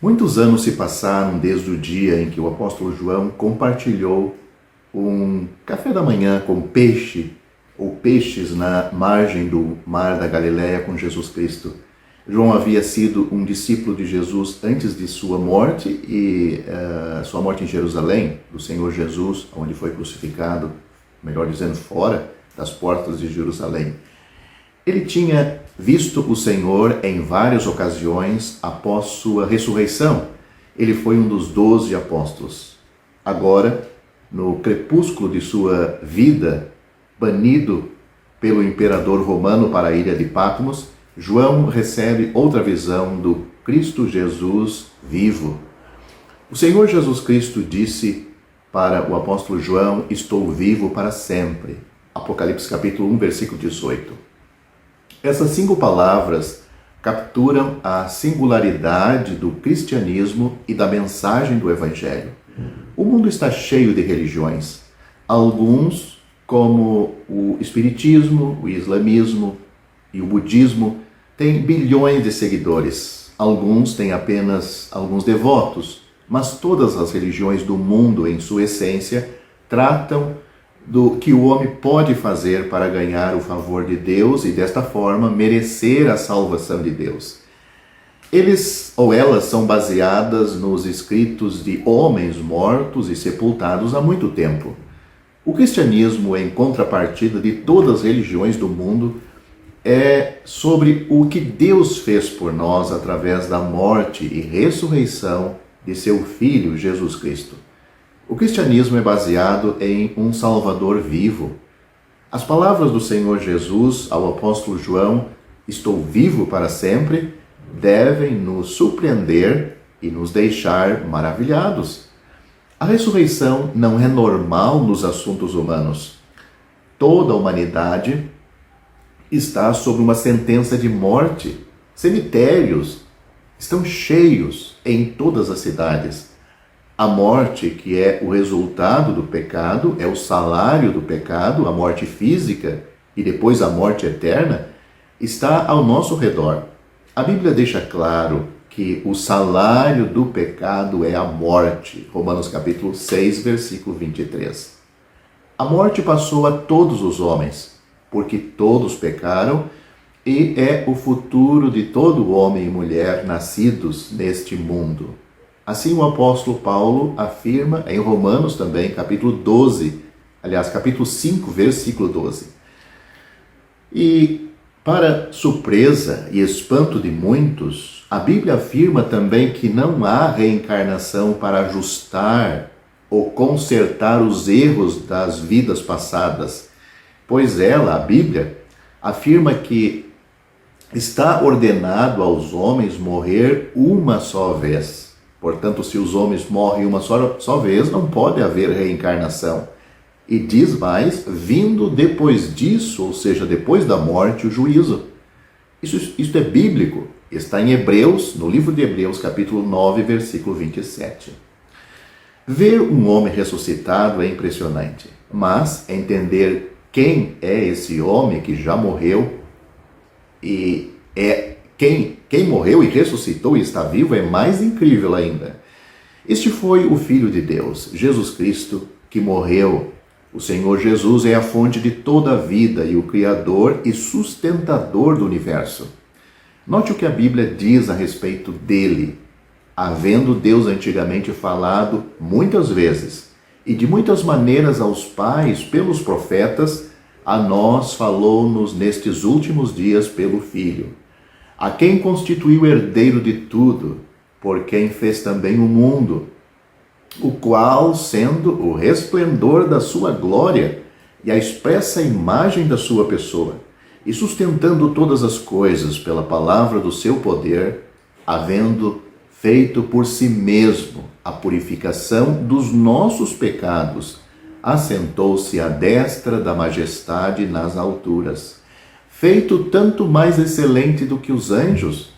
Muitos anos se passaram desde o dia em que o apóstolo João compartilhou um café da manhã com peixe ou peixes na margem do mar da Galileia com Jesus Cristo. João havia sido um discípulo de Jesus antes de sua morte e sua morte em Jerusalém, do Senhor Jesus, onde foi crucificado, melhor dizendo, fora das portas de Jerusalém. Ele tinha visto o Senhor em várias ocasiões após sua ressurreição. Ele foi um dos 12 apóstolos. Agora, no crepúsculo de sua vida, banido pelo imperador romano para a ilha de Patmos, João recebe outra visão do Cristo Jesus vivo. O Senhor Jesus Cristo disse para o apóstolo João: "Estou vivo para sempre." Apocalipse capítulo 1, versículo 18. Essas 5 palavras capturam a singularidade do cristianismo e da mensagem do Evangelho. O mundo está cheio de religiões. Alguns, como o Espiritismo, o Islamismo e o Budismo, têm bilhões de seguidores. Alguns têm apenas alguns devotos, mas todas as religiões do mundo, em sua essência, tratam do que o homem pode fazer para ganhar o favor de Deus e, desta forma, merecer a salvação de Deus. Eles ou elas são baseadas nos escritos de homens mortos e sepultados há muito tempo. O cristianismo, em contrapartida de todas as religiões do mundo, é sobre o que Deus fez por nós através da morte e ressurreição de seu Filho, Jesus Cristo. O cristianismo é baseado em um Salvador vivo. As palavras do Senhor Jesus ao apóstolo João, "Estou vivo para sempre", devem nos surpreender e nos deixar maravilhados. A ressurreição não é normal nos assuntos humanos. Toda a humanidade está sob uma sentença de morte. Cemitérios estão cheios em todas as cidades. A morte, que é o resultado do pecado, é o salário do pecado, a morte física e depois a morte eterna, está ao nosso redor. A Bíblia deixa claro que o salário do pecado é a morte. Romanos capítulo 6, versículo 23. A morte passou a todos os homens, porque todos pecaram, e é o futuro de todo homem e mulher nascidos neste mundo. Assim o apóstolo Paulo afirma em Romanos também, capítulo 12, aliás, capítulo 5, versículo 12. E, para surpresa e espanto de muitos, a Bíblia afirma também que não há reencarnação para ajustar ou consertar os erros das vidas passadas, pois ela, a Bíblia, afirma que está ordenado aos homens morrer uma só vez. Portanto, se os homens morrem uma só vez, não pode haver reencarnação. E diz mais, vindo depois disso, ou seja, depois da morte, o juízo. Isso é bíblico. Está em Hebreus, no livro de Hebreus, capítulo 9, versículo 27. Ver um homem ressuscitado é impressionante, mas entender quem é esse homem que já morreu e quem morreu e ressuscitou e está vivo é mais incrível ainda. Este foi o Filho de Deus, Jesus Cristo, que morreu. O Senhor Jesus é a fonte de toda a vida e o Criador e sustentador do universo. Note o que a Bíblia diz a respeito dele. Havendo Deus antigamente falado muitas vezes e de muitas maneiras aos pais pelos profetas, a nós falou-nos nestes últimos dias pelo Filho, a quem constituiu herdeiro de tudo, por quem fez também o mundo, o qual, sendo o resplendor da sua glória e a expressa imagem da sua pessoa, e sustentando todas as coisas pela palavra do seu poder, havendo feito por si mesmo a purificação dos nossos pecados, assentou-se à destra da majestade nas alturas, feito tanto mais excelente do que os anjos,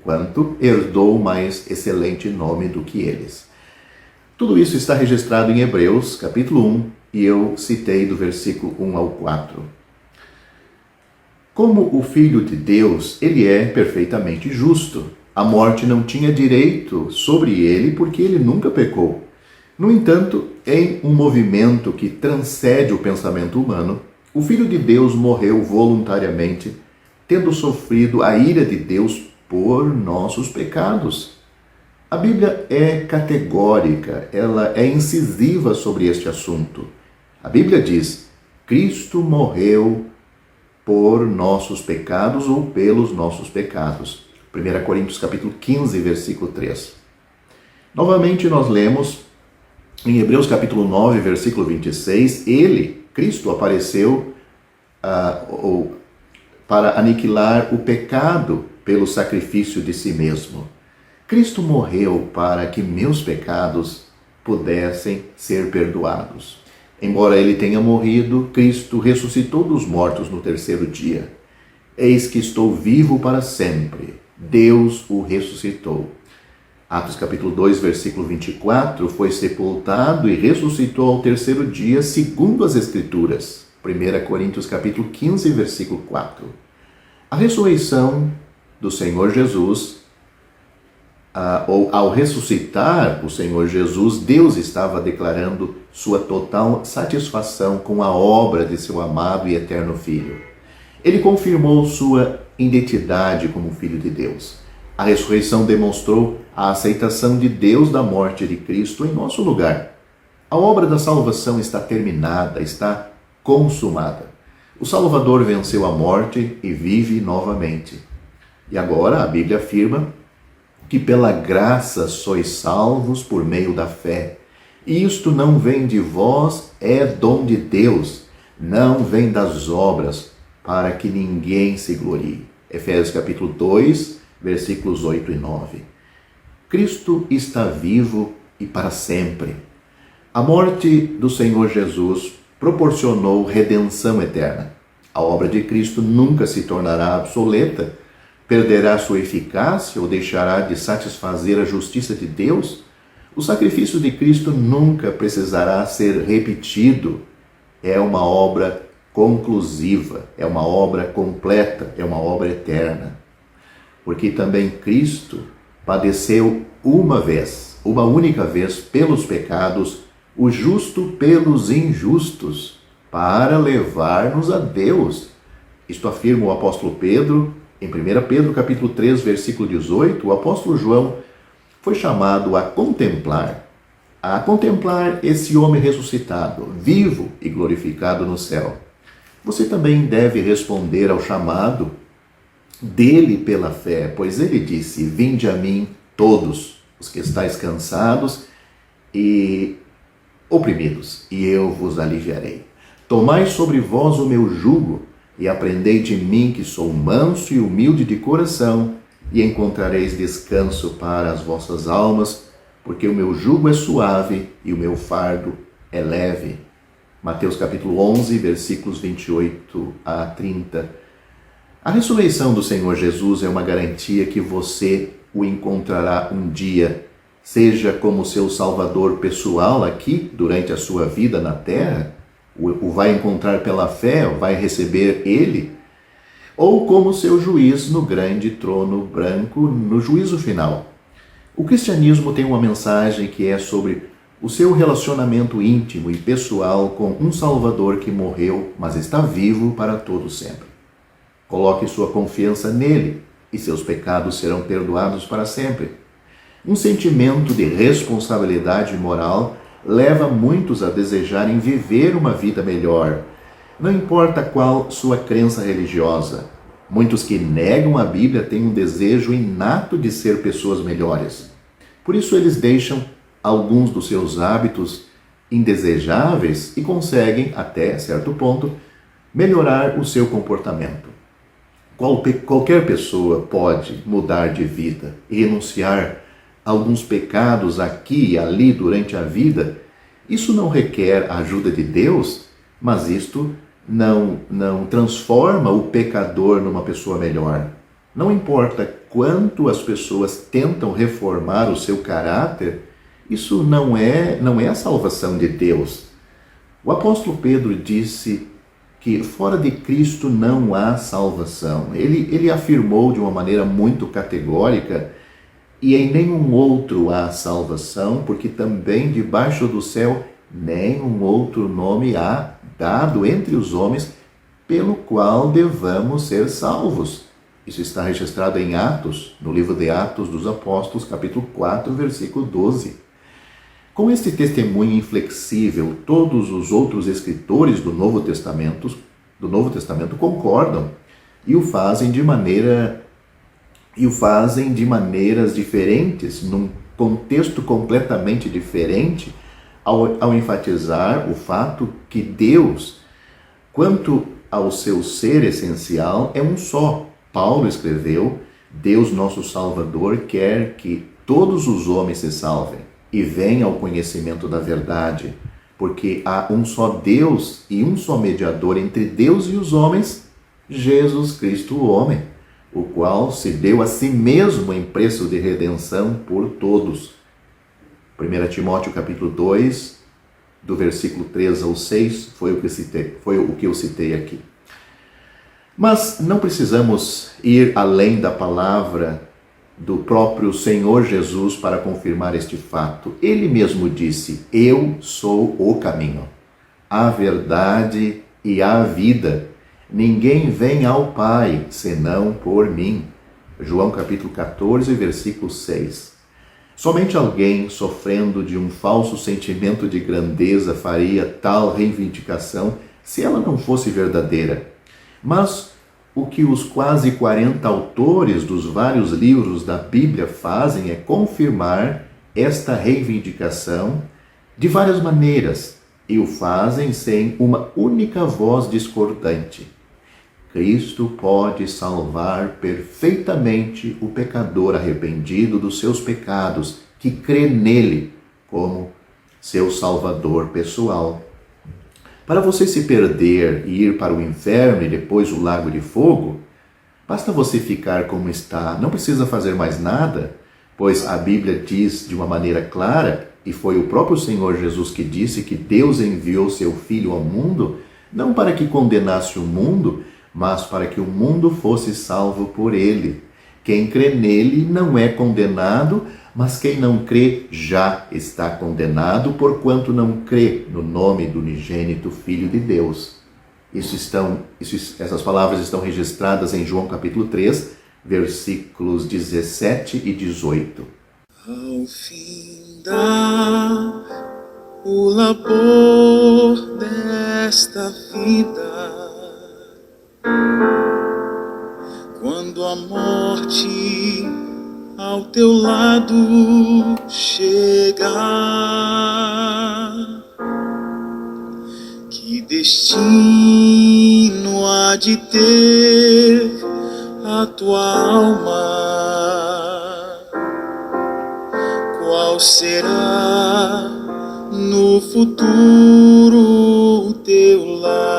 quanto herdou mais excelente nome do que eles. Tudo isso está registrado em Hebreus, capítulo 1, e eu citei do versículo 1 ao 4. Como o Filho de Deus, ele é perfeitamente justo. A morte não tinha direito sobre ele porque ele nunca pecou. No entanto, em um movimento que transcende o pensamento humano, o Filho de Deus morreu voluntariamente, tendo sofrido a ira de Deus por nossos pecados. A Bíblia é categórica, ela é incisiva sobre este assunto. A Bíblia diz: Cristo morreu por nossos pecados ou pelos nossos pecados. 1 Coríntios capítulo 15, versículo 3. Novamente nós lemos em Hebreus capítulo 9, versículo 26, Cristo, apareceu para aniquilar o pecado pelo sacrifício de si mesmo. Cristo morreu para que meus pecados pudessem ser perdoados. Embora ele tenha morrido, Cristo ressuscitou dos mortos no terceiro dia. Eis que estou vivo para sempre. Deus o ressuscitou. Atos capítulo 2, versículo 24, foi sepultado e ressuscitou ao terceiro dia, segundo as Escrituras. 1 Coríntios capítulo 15, versículo 4. A ressurreição do Senhor Jesus, ou ao ressuscitar o Senhor Jesus, Deus estava declarando sua total satisfação com a obra de seu amado e eterno Filho. Ele confirmou sua identidade como Filho de Deus. A ressurreição demonstrou a aceitação de Deus da morte de Cristo em nosso lugar. A obra da salvação está terminada, está consumada. O Salvador venceu a morte e vive novamente. E agora a Bíblia afirma que pela graça sois salvos por meio da fé. Isto não vem de vós, é dom de Deus, não vem das obras, para que ninguém se glorie. Efésios capítulo 2, versículos 8 e 9. Cristo está vivo e para sempre. A morte do Senhor Jesus proporcionou redenção eterna. A obra de Cristo nunca se tornará obsoleta, perderá sua eficácia ou deixará de satisfazer a justiça de Deus. O sacrifício de Cristo nunca precisará ser repetido. É uma obra conclusiva, é uma obra completa, é uma obra eterna. Porque também Cristo padeceu uma vez, uma única vez, pelos pecados, o justo pelos injustos, para levar-nos a Deus. Isto afirma o apóstolo Pedro, em 1 Pedro capítulo 3, versículo 18, o apóstolo João foi chamado a contemplar esse homem ressuscitado, vivo e glorificado no céu. Você também deve responder ao chamado dele pela fé, pois ele disse: vinde a mim todos os que estáis cansados e oprimidos, e eu vos aliviarei. Tomai sobre vós o meu jugo e aprendei de mim, que sou manso e humilde de coração, e encontrareis descanso para as vossas almas, porque o meu jugo é suave e o meu fardo é leve. Mateus capítulo 11, versículos 28 a 30. A ressurreição do Senhor Jesus é uma garantia que você o encontrará um dia, seja como seu salvador pessoal aqui, durante a sua vida na terra, o vai encontrar pela fé, vai receber ele, ou como seu juiz no grande trono branco no juízo final. O cristianismo tem uma mensagem que é sobre o seu relacionamento íntimo e pessoal com um Salvador que morreu, mas está vivo para todo sempre. Coloque sua confiança nele e seus pecados serão perdoados para sempre. Um sentimento de responsabilidade moral leva muitos a desejarem viver uma vida melhor, não importa qual sua crença religiosa. Muitos que negam a Bíblia têm um desejo inato de ser pessoas melhores. Por isso eles deixam alguns dos seus hábitos indesejáveis e conseguem, até certo ponto, melhorar o seu comportamento. Qualquer pessoa pode mudar de vida e renunciar a alguns pecados aqui e ali durante a vida. Isso não requer a ajuda de Deus, mas isto não transforma o pecador numa pessoa melhor. Não importa quanto as pessoas tentam reformar o seu caráter, isso não é a salvação de Deus. O apóstolo Pedro disse que fora de Cristo não há salvação. Ele afirmou de uma maneira muito categórica: e em nenhum outro há salvação, porque também debaixo do céu nenhum outro nome há dado entre os homens pelo qual devamos ser salvos. Isso está registrado em Atos, no livro de Atos dos Apóstolos, capítulo 4, versículo 12. Com este testemunho inflexível, todos os outros escritores do Novo Testamento concordam e o fazem de maneiras diferentes, num contexto completamente diferente, ao enfatizar o fato que Deus, quanto ao seu ser essencial, é um só. Paulo escreveu: Deus, nosso Salvador, quer que todos os homens se salvem e venham ao conhecimento da verdade, porque há um só Deus e um só mediador entre Deus e os homens, Jesus Cristo, o homem, o qual se deu a si mesmo em preço de redenção por todos. 1 Timóteo capítulo 2, do versículo 3 ao 6, foi o que eu citei aqui. Mas não precisamos ir além da palavra do próprio Senhor Jesus para confirmar este fato. Ele mesmo disse: eu sou o caminho, a verdade e a vida. Ninguém vem ao Pai senão por mim. João capítulo 14, versículo 6. Somente alguém sofrendo de um falso sentimento de grandeza faria tal reivindicação se ela não fosse verdadeira. Mas o que os quase 40 autores dos vários livros da Bíblia fazem é confirmar esta reivindicação de várias maneiras, e o fazem sem uma única voz discordante. Cristo pode salvar perfeitamente o pecador arrependido dos seus pecados, que crê nele como seu Salvador pessoal. Para você se perder e ir para o inferno e depois o lago de fogo, basta você ficar como está, não precisa fazer mais nada, pois a Bíblia diz de uma maneira clara, e foi o próprio Senhor Jesus que disse que Deus enviou seu Filho ao mundo, não para que condenasse o mundo, mas para que o mundo fosse salvo por ele. Quem crê nele não é condenado, mas quem não crê já está condenado, porquanto não crê no nome do unigênito Filho de Deus. Essas palavras estão registradas em João capítulo 3, versículos 17 e 18. Ao findar o labor desta vida, quando a morte ao teu lado chegar, que destino há de ter a tua alma? Qual será no futuro o teu lar?